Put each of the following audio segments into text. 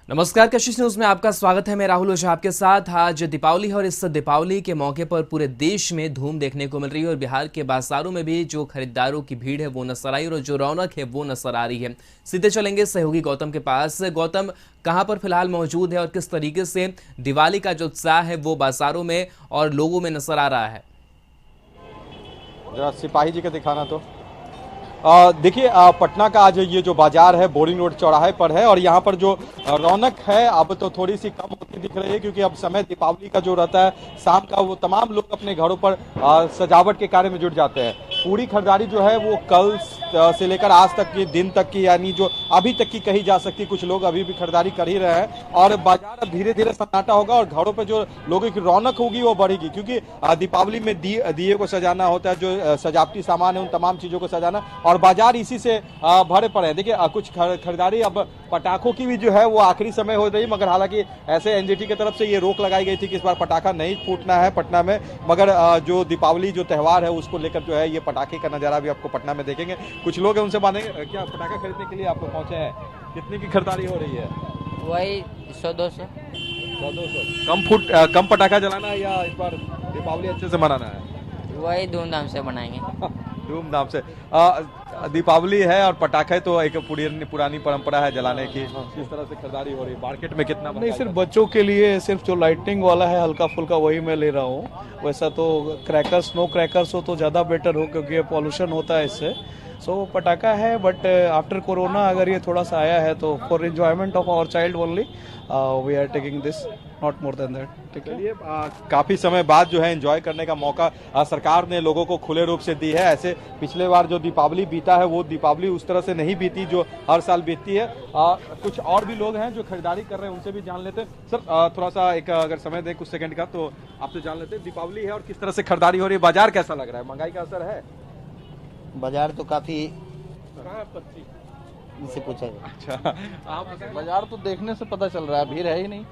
नमस्कार, कशिश न्यूज में आपका स्वागत है। मैं राहुल ओझा आपके साथ। आज दीपावली है और इस दीपावली के मौके पर पूरे देश में धूम देखने को मिल रही है और बिहार के बाजारों में भी जो खरीदारों की भीड़ है वो नजर आई और जो रौनक है वो नजर आ रही है। सीधे चलेंगे सहयोगी गौतम के पास। गौतम, कहां पर फिलहाल मौजूद है और किस तरीके से दिवाली का जो उत्साह है वो बाजारों में और लोगों में नजर आ रहा है? जरा सिपाही जी का दिखाना तो। देखिए, पटना का आज ये जो बाजार है बोरिंग रोड चौराहे पर है और यहाँ पर जो रौनक है अब तो थोड़ी सी कम होती दिख रही है, क्योंकि अब समय दीपावली का जो रहता है शाम का, वो तमाम लोग अपने घरों पर सजावट के कार्य में जुट जाते हैं। पूरी खरीदारी जो है वो कल से लेकर आज तक के दिन तक की, यानी जो अभी तक की कही जा सकती, कुछ लोग अभी भी खरीदारी कर ही रहे हैं और बाजार अब धीरे धीरे सन्नाटा होगा और घरों पर जो लोगों की रौनक होगी वो बढ़ेगी, क्योंकि दीपावली में दिए को सजाना होता है, जो सजावटी सामान है उन तमाम चीजों को सजाना, और बाजार इसी से भरे पड़े हैं। देखिए, कुछ खरीदारी अब पटाखों की भी जो है वो आखिरी समय हो रही, मगर हालांकि ऐसे एनजीटी की तरफ से ये रोक लगाई गई थी कि इस बार पटाखा नहीं फूटना है पटना में, मगर जो दीपावली जो त्यौहार है उसको लेकर जो है ये पटाखे का नजारा भी आपको पटना में देखेंगे। कुछ लोग हैं, उनसे मानेंगे क्या पटाखा खरीदने के लिए आप पहुंचे हैं, कितने की खरीदारी हो रही है? वही 100-200। 100-200 कम पटाखा जलाना है या इस बार दीपावली अच्छे से मनाना है? वही धूमधाम से बनाएंगे। धूमधाम से। दीपावली है और पटाखे तो एक पुरानी परंपरा है जलाने की। किस तरह से खरीदारी हो रही है मार्केट में? कितना नहीं, सिर्फ बच्चों के लिए सिर्फ जो लाइटनिंग वाला है हल्का फुल्का वही मैं ले रहा हूँ। वैसा तो क्रैकर्स, स्नो क्रैकर्स हो तो ज़्यादा बेटर हो, क्योंकि पॉल्यूशन होता है इससे। सो पटाखा है, बट आफ्टर कोरोना अगर ये थोड़ा सा आया है तो for enjoyment of our child only we are taking this, not more than that. ठीक है, काफी समय बाद जो है एंजॉय करने का मौका सरकार ने लोगों को खुले रूप से दी है। ऐसे पिछले बार जो दीपावली बीता है वो दीपावली उस तरह से नहीं बीती जो हर साल बीतती है। कुछ और भी लोग हैं जो खरीदारी कर रहे हैं, उनसे भी जान लेते हैं। सर, थोड़ा सा एक अगर समय दे कुछ सेकंड का तो आपसे जान लेते हैं, दीपावली है और किस तरह से खरीदारी हो रही है, बाजार कैसा लग रहा है, महंगाई का असर है? बाजार तो काफी से पूछा है। अच्छा, आप बाजार तो देखने से पता चल रहा है, भीड़ है ही नहीं,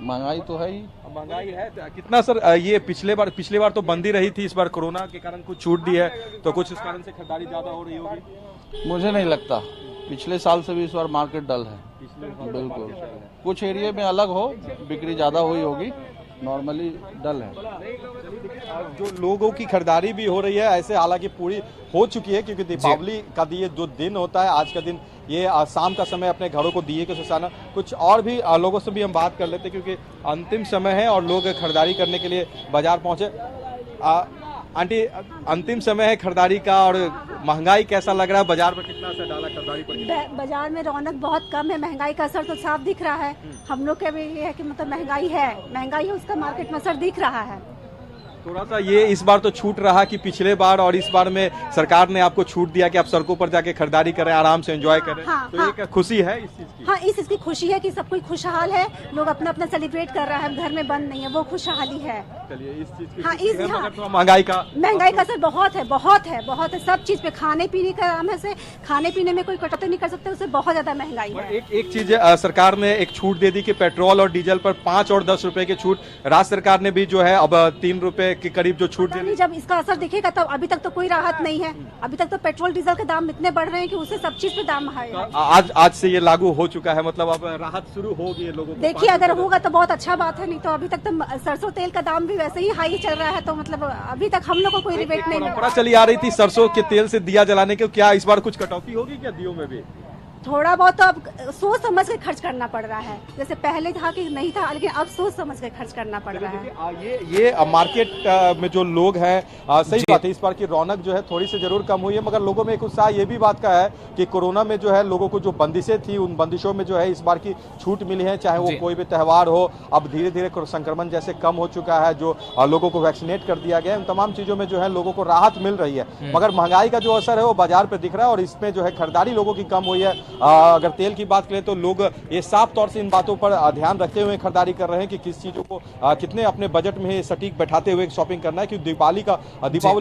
महंगाई तो है ही। महंगाई है तो कितना सर? ये पिछले बार तो बंदी रही थी, इस बार कोरोना के कारण कुछ छूट दी है, तो कुछ इस कारण से खरीदारी ज्यादा हो रही होगी? मुझे नहीं लगता, पिछले साल से भी इस बार मार्केट डल है। बिल्कुल, कुछ एरिया में अलग हो, बिक्री ज्यादा हुई होगी, नॉर्मली डल है। जो लोगों की खरीदारी भी हो रही है ऐसे, हालांकि पूरी हो चुकी है, क्योंकि दीपावली का ये जो दिन होता है आज का दिन, ये शाम का समय अपने घरों को दिए के सजाना। कुछ और भी लोगों से भी हम बात कर लेते हैं, क्योंकि अंतिम समय है और लोग खरीदारी करने के लिए बाजार पहुंचे। आंटी, अंतिम समय है खरीदारी का और महंगाई कैसा लग रहा है, बाजार में कितना असर डाला खरीदारी पर? बाजार में रौनक बहुत कम है, महंगाई का असर तो साफ दिख रहा है। हम लोग का भी ये है कि मतलब महंगाई है, उसका मार्केट में असर दिख रहा है। थोड़ा सा ये इस बार तो छूट रहा कि पिछले बार और इस बार में सरकार ने आपको छूट दिया कि आप सड़कों पर जाके खरीदारी करें, आराम से एंजॉय करें। हाँ, तो ये खुशी है इस चीज की? हाँ, इस चीज की खुशी है कि सब कोई खुशहाल है, लोग अपना अपना सेलिब्रेट कर रहा है, घर में बंद नहीं है, वो खुशहाली है। चलिए, इस चीज की हाँ, खुशी है, हाँ, मगर थोड़ा महंगाई का असर बहुत है। सब चीज पे, खाने पीने का नाम है से खाने पीने में कोई कटौती नहीं कर सकते, उससे बहुत ज्यादा महंगाई है। एक चीज सरकार ने एक छूट दे दी कि पेट्रोल और डीजल पर 5 और 10 रुपए की छूट। राज्य सरकार ने भी जो है अब 3 रुपए के करीब जो छूट नहीं, जब इसका असर दिखेगा तब। अभी तक तो कोई राहत नहीं है, अभी तक तो पेट्रोल डीजल के दाम इतने बढ़ रहे हैं कि उससे सब चीज पे दाम हाई है। आज से ये लागू हो चुका है, मतलब अब राहत शुरू होगी लोगों को? देखिए, अगर होगा तो बहुत अच्छा बात है, नहीं तो अभी तक तो सरसों तेल का दाम भी वैसे ही हाई चल रहा है, तो मतलब अभी तक हम लोग को कोई रिबेट नहीं मिला। परंपरा चली आ रही थी सरसों के तेल से दिया जलाने के, क्या इस बार कुछ कटौती होगी क्या दियों में भी? थोड़ा बहुत तो अब सोच समझ के खर्च करना पड़ रहा है, जैसे पहले था कि नहीं था, लेकिन अब सोच समझ के खर्च करना पड़ रहा है। ये मार्केट में जो लोग हैं, सही बात है, इस बार की रौनक जो है थोड़ी सी जरूर कम हुई है, मगर लोगों में एक उत्साह ये भी बात का है कि कोरोना में जो है लोगों को जो बंदिशें थी उन बंदिशों में जो है इस बार की छूट मिली है, चाहे वो कोई भी त्यौहार हो। अब धीरे धीरे संक्रमण जैसे कम हो चुका है, जो लोगों को वैक्सीनेट कर दिया गया है, उन तमाम चीजों में जो है लोगों को राहत मिल रही है, मगर महंगाई का जो असर है वो बाजार पे दिख रहा है और इसमें जो है खरीदारी लोगों की कम हुई है। अगर तेल की बात करें तो लोग ये साफ तौर से इन बातों पर ध्यान रखते हुए खरीदारी कर रहे हैं कि किस चीजों को कितने अपने बजट में सटीक बैठाते हुए शॉपिंग करना है, कि दीपावली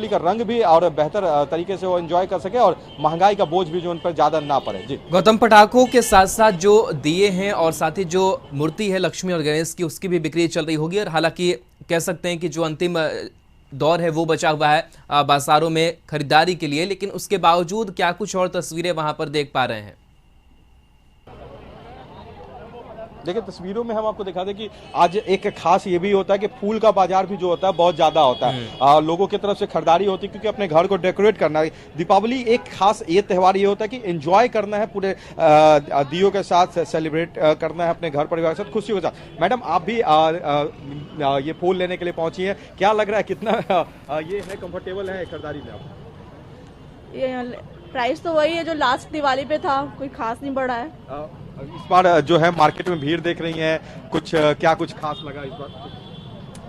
का रंग भी और बेहतर तरीके से वो एंजॉय कर सके और महंगाई का बोझ भी जो उन पर ज्यादा ना पड़े। जी गौतम, पटाखों के साथ साथ जो दिए हैं और साथ ही जो मूर्ति है लक्ष्मी और गणेश की, उसकी भी बिक्री चल रही होगी, और हालांकि कह सकते हैं कि जो अंतिम दौर है वो बचा हुआ है बाजारों में खरीदारी के लिए, लेकिन उसके बावजूद क्या कुछ और तस्वीरें वहां पर देख पा रहे हैं? देखिए तस्वीरों में हम आपको दिखा दें कि आज एक खास ये भी होता है कि फूल का बाजार भी जो होता है बहुत ज्यादा होता है। लोगों की तरफ से खरीदारी होती है क्योंकि अपने घर को डेकोरेट करना है। दीपावली एक खास ये त्यौहार ये होता है कि एंजॉय करना है, पूरे दियों के साथ सेलिब्रेट करना है अपने घर परिवार के साथ, खुशियों के साथ। मैडम आप भी ये फूल लेने के लिए पहुंची हैं, क्या लग रहा है कितना ये है कंफर्टेबल है खरीदारी में आप? ये प्राइस तो वही है जो लास्ट दिवाली पे था, कोई खास नहीं बढ़ा है। इस बार जो है मार्केट में भीड़ देख रही हैं, कुछ क्या कुछ खास लगा इस बार?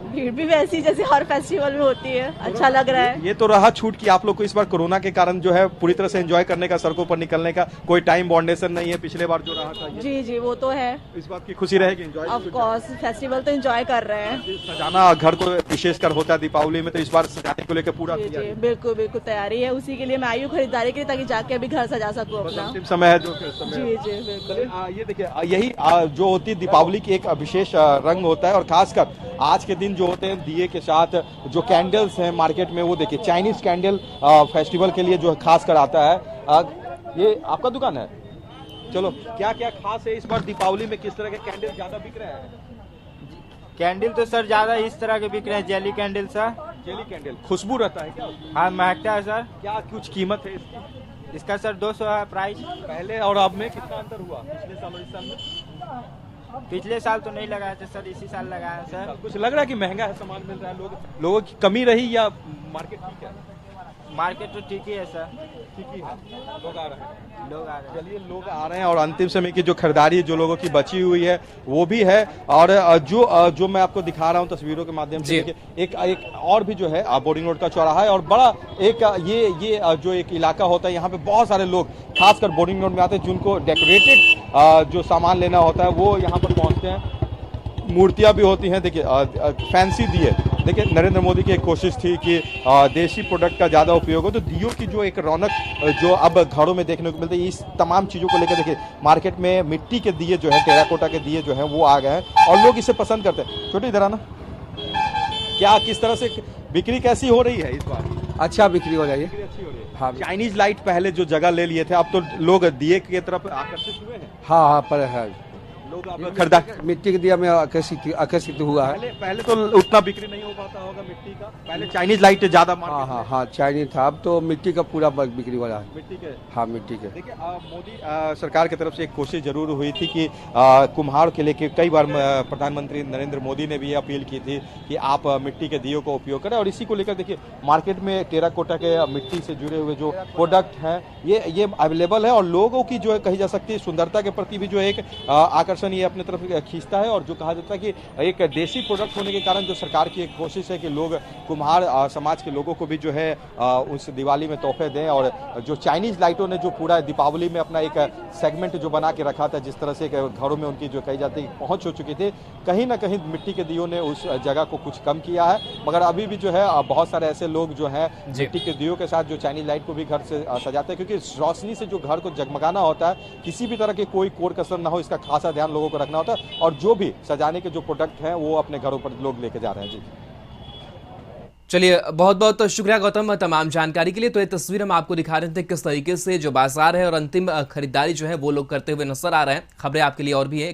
भीड़ भी वैसी जैसे हर फेस्टिवल में होती है, अच्छा लग रहा है। ये तो रहा छूट कि आप लोग को इस बार कोरोना के कारण जो है पूरी तरह से एंजॉय करने का, सड़कों पर निकलने का कोई टाइम बाउंडेशन नहीं है, पिछले बार जो रहा था ये। जी जी वो तो है, इस बात की खुशी रहेगी, एंजॉय ऑफ कोर्स फेस्टिवल तो एंजॉय कर रहे हैं। सजाना घर को विशेषकर होता है दीपावली में, तो इस बार सजाने को लेकर पूरा जी तैयारी जी बिल्कुल बिल्कुल तैयारी है, उसी के लिए मैं आई हूँ खरीदारी के लिए, ताकि जाके अभी घर सजा सकूँ बस अपना। अंतिम समय है जो समय जी जी बिल्कुल। ये देखिए यही जो होती है दीपावली की एक विशेष रंग होता है, और खासकर आज के दिन जो होते हैं दिए के साथ जो कैंडल्स हैं मार्केट में, वो देखिए चाइनीज कैंडल फेस्टिवल के लिए जो खास कर आता है। ये आपका दुकान है, चलो क्या क्या खास है इस बार दीपावली में, किस तरह के कैंडल ज्यादा बिक रहे हैं? कैंडल तो सर ज्यादा इस तरह के बिक रहे हैं, jelly candle sir. Jelly candle खुशबू रहता है क्या? हाँ महकता है सर। क्या कुछ कीमत है इसकी? इसका सर 200 है प्राइस। पहले और अब में कितना अंतर हुआ पिछले साल और इस साल में? पिछले साल तो नहीं लगाया था सर, इसी साल लगाया सर। कुछ लग रहा है कि महंगा है सामान मिल रहा है, लोगों की कमी रही या मार्केट ठीक है? मार्केट तो ठीक ही है सर, ठीक ही है, लोग आ रहे हैं। चलिए लोग आ रहे हैं और अंतिम समय की जो खरीदारी जो लोगों की बची हुई है वो भी है। और जो मैं आपको दिखा रहा हूं तस्वीरों के माध्यम से, देखिए एक और भी जो है बोरिंग रोड का चौराहा है, और बड़ा एक ये जो एक इलाका होता है, यहाँ पे बहुत सारे लोग खासकर बोरिंग रोड में आते हैं जिनको डेकोरेटेड जो सामान लेना होता है वो यहाँ पर पहुँचते हैं। मूर्तियाँ भी होती हैं, देखिए फैंसी दिए। देखिए नरेंद्र मोदी की एक कोशिश थी कि देसी प्रोडक्ट का ज़्यादा उपयोग हो, तो दियों की जो एक रौनक जो अब घरों में देखने को मिलती है, इस तमाम चीज़ों को लेकर देखिए मार्केट में मिट्टी के दिए जो है, टेराकोटा के दिए जो हैं वो आ गए हैं और लोग इसे पसंद करते हैं। छोटी इधर आना, क्या किस तरह से बिक्री कैसी हो रही है इस बार? अच्छा बिक्री हो रही है। अच्छी हो रही है। हाँ चाइनीज लाइट पहले जो जगह ले लिए थे, अब तो लोग दिए की तरफ आकर्षित हुए हैं। हाँ हाँ पर है, लोग अब खरीदा मिट्टी के दिया में आकर्षित हुआ है। पहले तो उतना बिक्री नहीं हो पाता होगा मिट्टी का, पहले चाइनीज लाइट ज्यादा हाँ हाँ हाँ चाइनीज था, अब तो मिट्टी का पूरा बिक्री हो रहा है। मिट्टी के, हाँ मिट्टी के। देखिए मोदी सरकार की तरफ से एक कोशिश जरूर हुई थी कि कुम्हार के लेके कई बार प्रधानमंत्री नरेंद्र मोदी ने भी अपील की थी कि आप मिट्टी के दियों का उपयोग करें, और इसी को लेकर देखिए मार्केट में टेराकोटा के मिट्टी से जुड़े हुए जो प्रोडक्ट हैं ये अवेलेबल है, और लोगों की जो है कही जा सकती है सुंदरता के प्रति भी जो एक आकर्षण ये अपने तरफ खींचता है। और जो कहा जाता है कि एक देसी प्रोडक्ट होने के कारण जो सरकार की एक कोशिश है कि लोग कुम्हार समाज के लोगों को भी जो है उस दिवाली में तोहफे दें, और जो चाइनीज लाइटों ने जो पूरा दीपावली में अपना एक सेगमेंट जो बना के रखा था, जिस तरह से घरों में उनकी जो कही जाती है पहुंच हो चुकी थी, कहीं ना कहीं मिट्टी के दियों ने उस जगह को कुछ कम किया है। मगर अभी भी जो है बहुत सारे ऐसे लोग जो है मिट्टी के दियों के साथ जो चाइनीज लाइट को भी घर से सजाते हैं, क्योंकि रोशनी से जो घर को जगमगाना होता है, किसी भी तरह की कोई कोर कसर ना हो, इसका खासा ध्यान लोगों को रखना होता है। और जो भी सजाने के जो प्रोडक्ट हैं वो अपने घरों पर लोग लेके जा रहे हैं। जी चलिए बहुत बहुत शुक्रिया गौतम तमाम जानकारी के लिए। तो ये तस्वीर हम आपको दिखा रहे थे किस तरीके से जो बाजार है और अंतिम खरीदारी जो है वो लोग करते हुए नजर आ रहे हैं। खबरें आपके लिए और भी है।